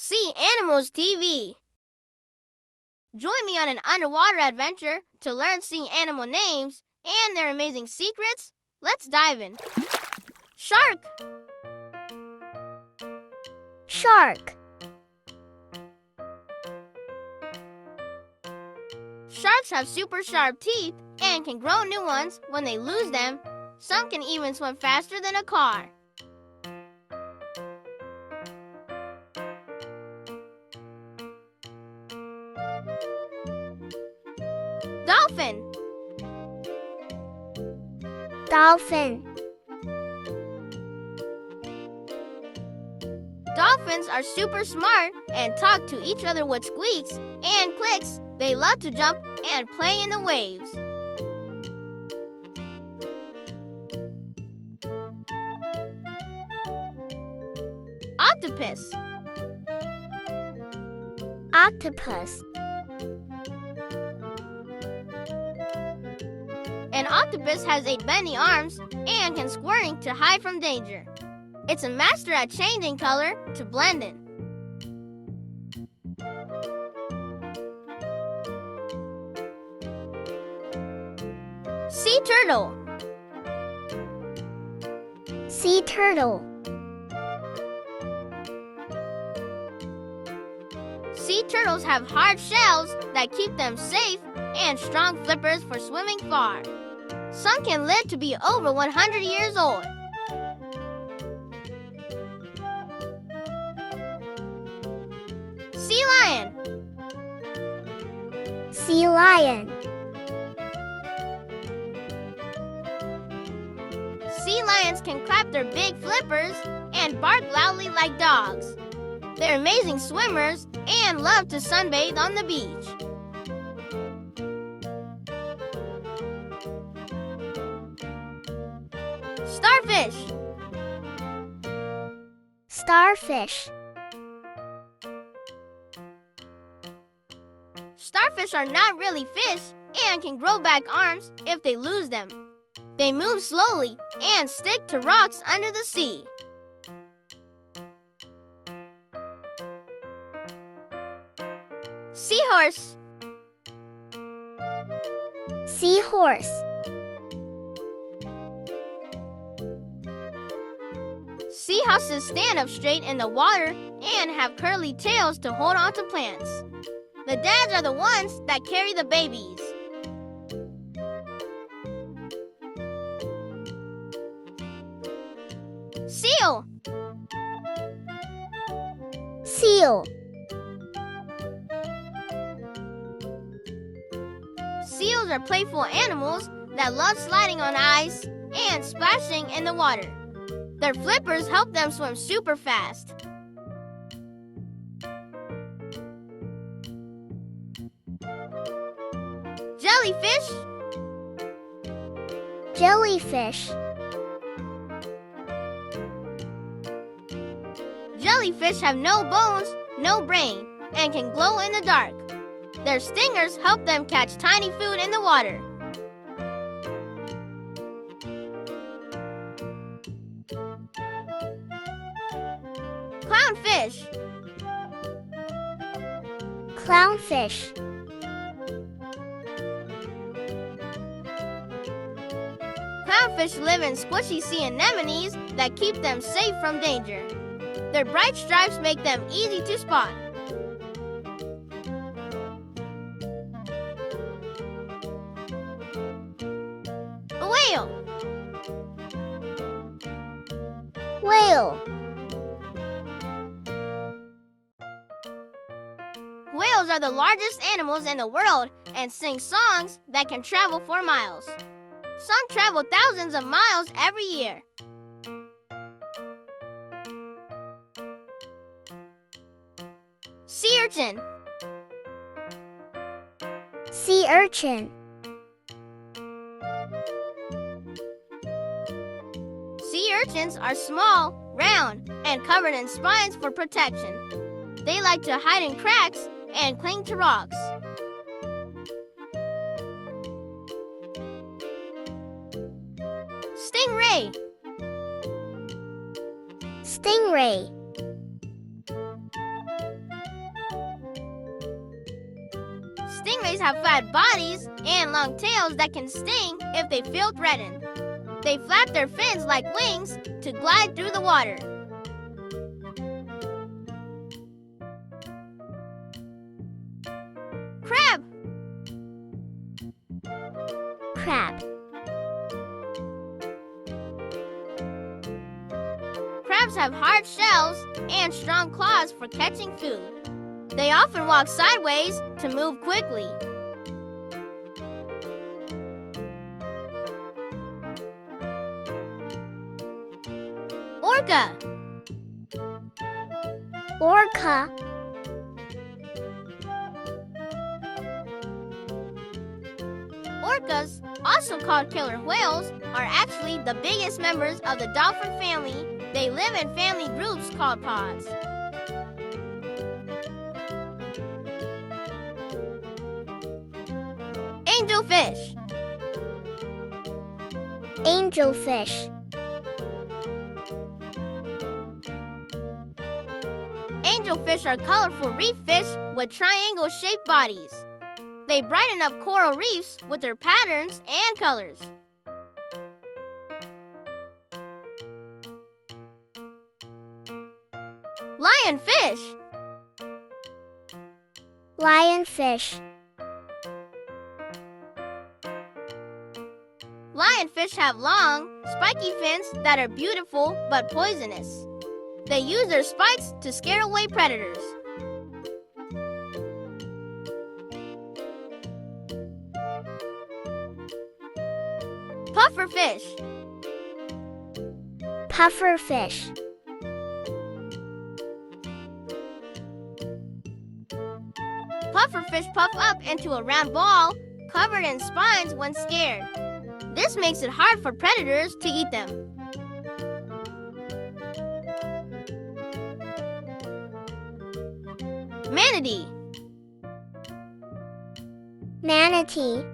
Sea Animals TV. Join me on an underwater adventure to learn sea animal names and their amazing secrets. Let's dive in. Shark. Shark. Sharks have super sharp teeth and can grow new ones when they lose them. Some can even swim faster than a car. Dolphin. Dolphin. Dolphins are super smart and talk to each other with squeaks and clicks. They love to jump and play in the waves. Octopus. Octopus. An octopus has 8 bendy arms and can squirm to hide from danger. It's a master at changing color to blend in. Sea turtle. Sea turtle. Sea turtles have hard shells that keep them safe and strong flippers for swimming far. Some can live to be over 100 years old. Sea lion. Sea lion. Sea lions can clap their big flippers and bark loudly like dogs. They're amazing swimmers and love to sunbathe on the beach. Starfish. Starfish. Starfish are not really fish and can grow back arms if they lose them. They move slowly and stick to rocks under the sea. Seahorse. Seahorse. Seahorses stand up straight in the water and have curly tails to hold on to plants. The dads are the ones that carry the babies. Seal. Seal. Seals are playful animals that love sliding on ice and splashing in the water. Their flippers help them swim super fast. Jellyfish. Jellyfish. Jellyfish have no bones, no brain, and can glow in the dark. Their stingers help them catch tiny food in the water. Clownfish. Clownfish. Clownfish live in squishy sea anemones that keep them safe from danger. Their bright stripes make them easy to spot. A whale. Whale. Whales are the largest animals in the world and sing songs that can travel for miles. Some travel thousands of miles every year. Sea urchin. Sea urchin. Sea urchins are small, round, and covered in spines for protection. They like to hide in cracks and cling to rocks. Stingray. Stingray. Stingrays have flat bodies and long tails that can sting if they feel threatened. They flap their fins like wings to glide through the water. Crab. Crab. Crabs have hard shells and strong claws for catching food. They often walk sideways to move quickly. Orca. Orca. Orcas, also called killer whales, are actually the biggest members of the dolphin family. They live in family groups called pods. Angelfish. Angelfish. Angelfish are colorful reef fish with triangle-shaped bodies. They brighten up coral reefs with their patterns and colors. Lionfish. Lionfish. Lionfish have long, spiky fins that are beautiful but poisonous. They use their spikes to scare away predators. Pufferfish. Pufferfish. Pufferfish puff up into a round ball covered in spines when scared. This makes it hard for predators to eat them. Manatee. Manatee.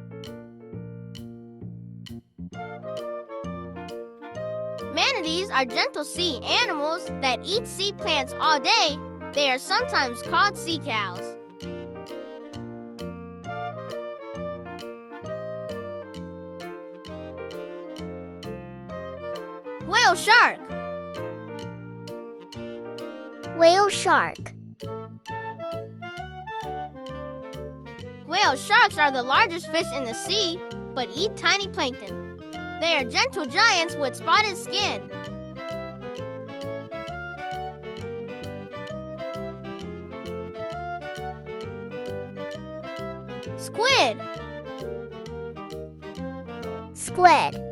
Manatees are gentle sea animals that eat sea plants all day. They are sometimes called sea cows. Whale shark. Whale shark. Whale sharks are the largest fish in the sea, but eat tiny plankton. They are gentle giants with spotted skin. Squid. Squid.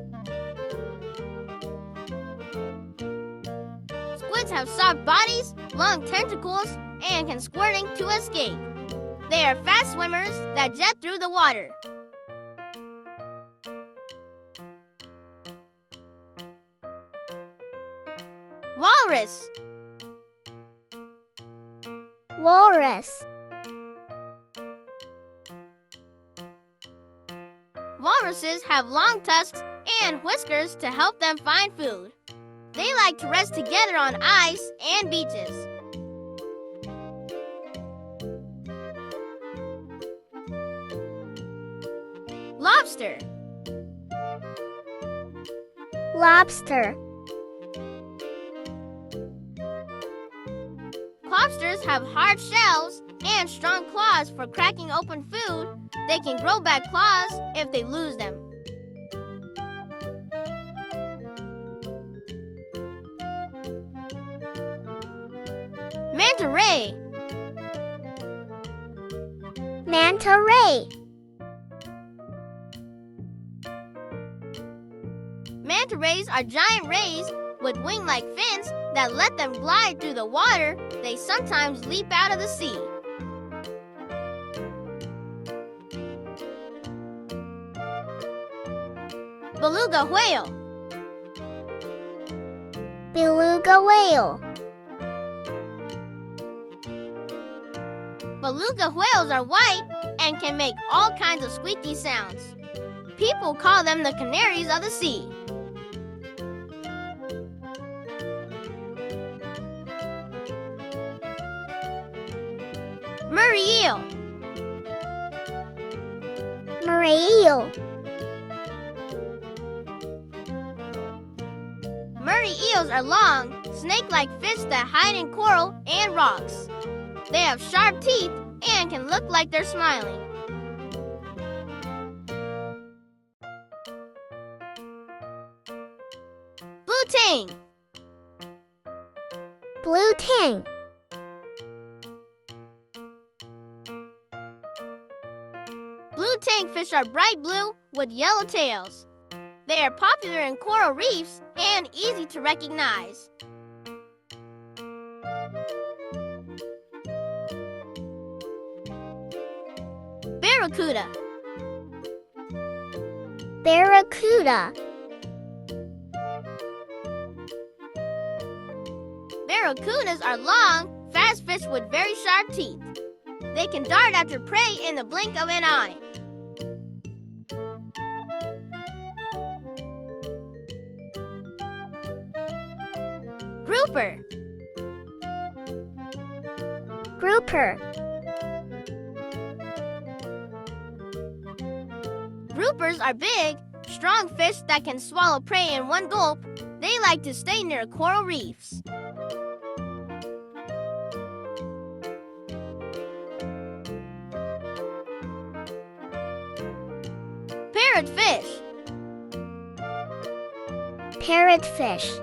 Squids have soft bodies, long tentacles, and can squirting to escape. They are fast swimmers that jet through the water. Walrus. Walrus. Walruses have long tusks and whiskers to help them find food. They like to rest together on ice and beaches. Lobster. Lobster. Lobsters have hard shells and strong claws for cracking open food. They can grow back claws if they lose them. Manta ray. Manta ray. Manta rays are giant rays with wing-like fins that let them glide through the water. They sometimes leap out of the sea. Beluga whale. Beluga whale. Beluga whales are white and can make all kinds of squeaky sounds. People call them the canaries of the sea. Murray eel. Moray eel. Murray eels are long, snake-like fish that hide in coral and rocks. They have sharp teeth and can look like they're smiling. Blue tang. Blue tang. Blue tang fish are bright blue with yellow tails. They are popular in coral reefs and easy to recognize. Barracuda. Barracuda. Barracudas are long, fast fish with very sharp teeth. They can dart after prey in the blink of an eye. Grouper. Grouper. Groupers are big, strong fish that can swallow prey in one gulp. They like to stay near coral reefs. Parrotfish. Parrotfish.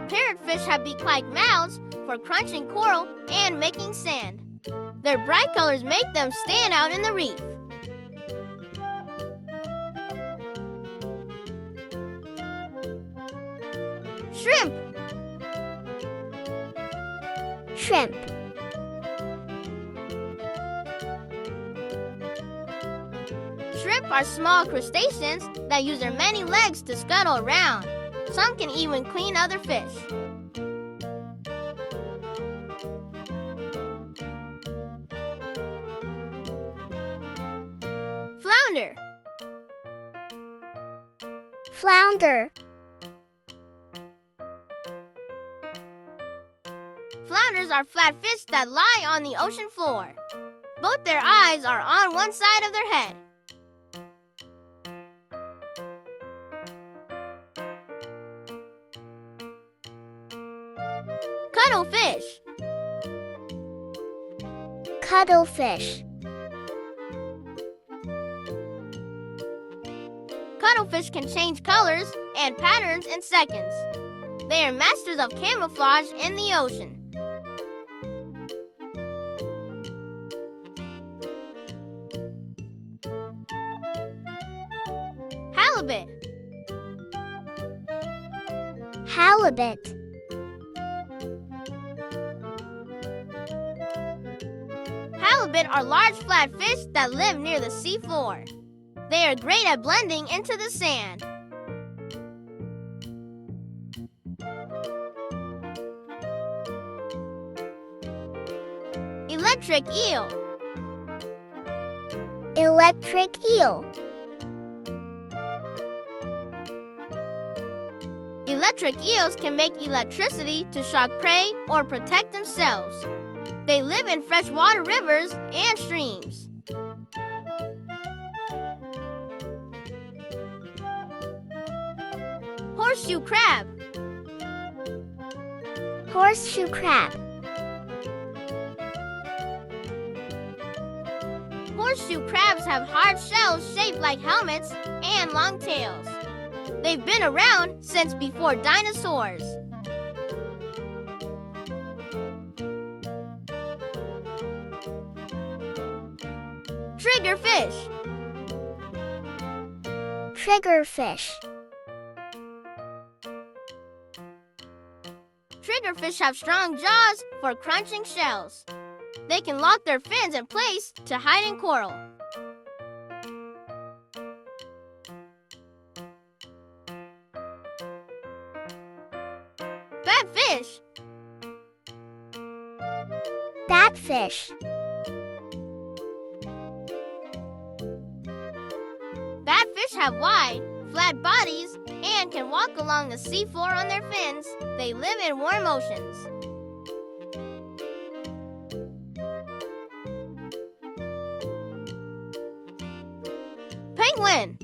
Parrotfish have beak-like mouths for crunching coral and making sand. Their bright colors make them stand out in the reef. Shrimp. Shrimp. Shrimp are small crustaceans that use their many legs to scuttle around. Some can even clean other fish. Flounder. Flounder. Flounders are flat fish that lie on the ocean floor. Both their eyes are on one side of their head. Cuttlefish. Cuttlefish. Cuttlefish can change colors and patterns in seconds. They are masters of camouflage in the ocean. Halibut. Halibut. Halibut are large flat fish that live near the seafloor. They are great at blending into the sand. Electric eel. Electric eel. Electric eels can make electricity to shock prey or protect themselves. They live in freshwater rivers and streams. Horseshoe crab. Horseshoe crab. Horseshoe crabs have hard shells shaped like helmets and long tails. They've been around since before dinosaurs. Triggerfish. Triggerfish. Triggerfish have strong jaws for crunching shells. They can lock their fins in place to hide in coral. Batfish. Batfish. Batfish have wide, flat bodies and can walk along the seafloor on their fins. They live in warm oceans. Penguin.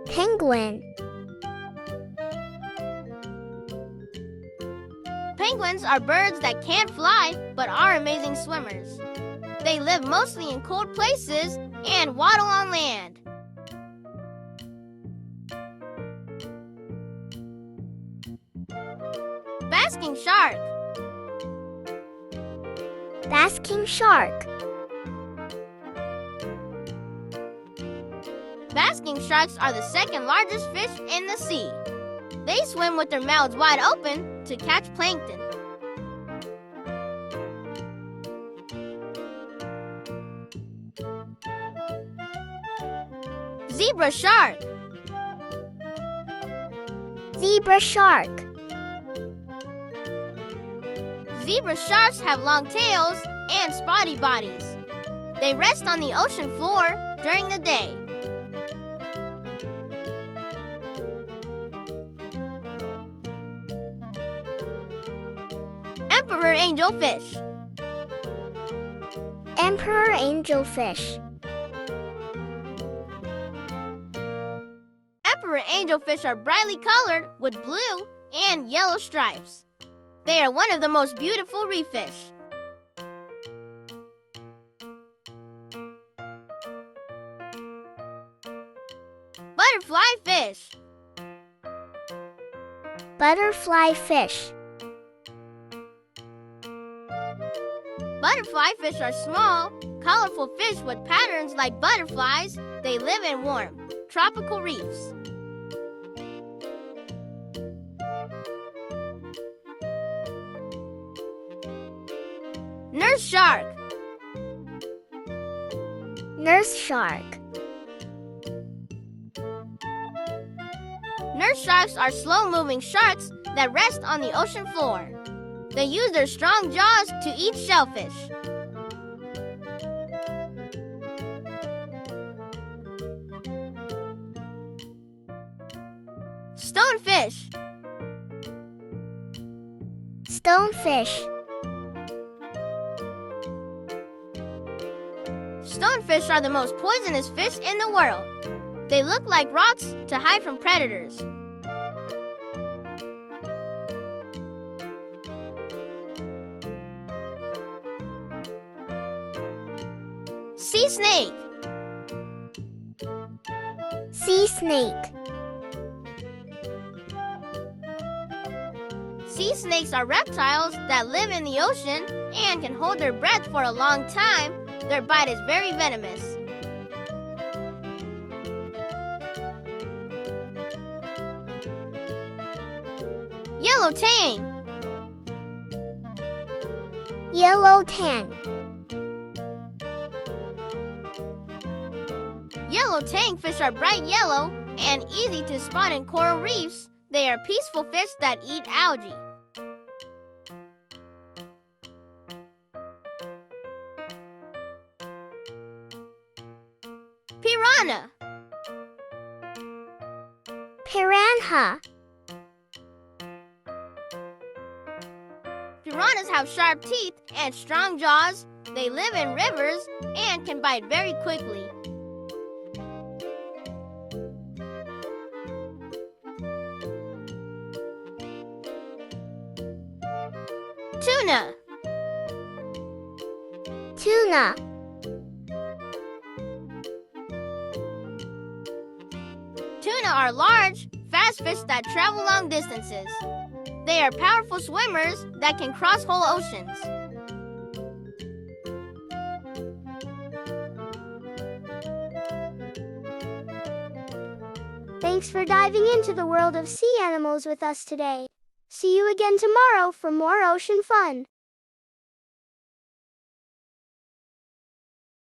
Penguin. Penguins are birds that can't fly but are amazing swimmers. They live mostly in cold places and waddle on land. Basking shark. Basking shark. Basking sharks are the second largest fish in the sea. They swim with their mouths wide open to catch plankton. Zebra shark. Zebra shark. Zebra sharks have long tails and spotty bodies. They rest on the ocean floor during the day. Emperor angelfish. Emperor angelfish. Emperor angelfish are brightly colored with blue and yellow stripes. They are one of the most beautiful reef fish. Butterfly fish. Butterfly fish. Butterfly fish are small, colorful fish with patterns like butterflies. They live in warm, tropical reefs. Nurse shark. Nurse shark. Nurse sharks are slow-moving sharks that rest on the ocean floor. They use their strong jaws to eat shellfish. Stonefish. Stonefish. Stonefish are the most poisonous fish in the world. They look like rocks to hide from predators. Sea snake. Sea snake. Sea snakes are reptiles that live in the ocean and can hold their breath for a long time. Their bite is very venomous. Yellow tang. Yellow tang. Yellow tang fish are bright yellow and easy to spot in coral reefs. They are peaceful fish that eat algae. Piranha. Piranha. Piranhas have sharp teeth and strong jaws. They live in rivers and can bite very quickly. Tuna. Tuna. Tuna are large, fast fish that travel long distances. They are powerful swimmers that can cross whole oceans. Thanks for diving into the world of sea animals with us today. See you again tomorrow for more ocean fun.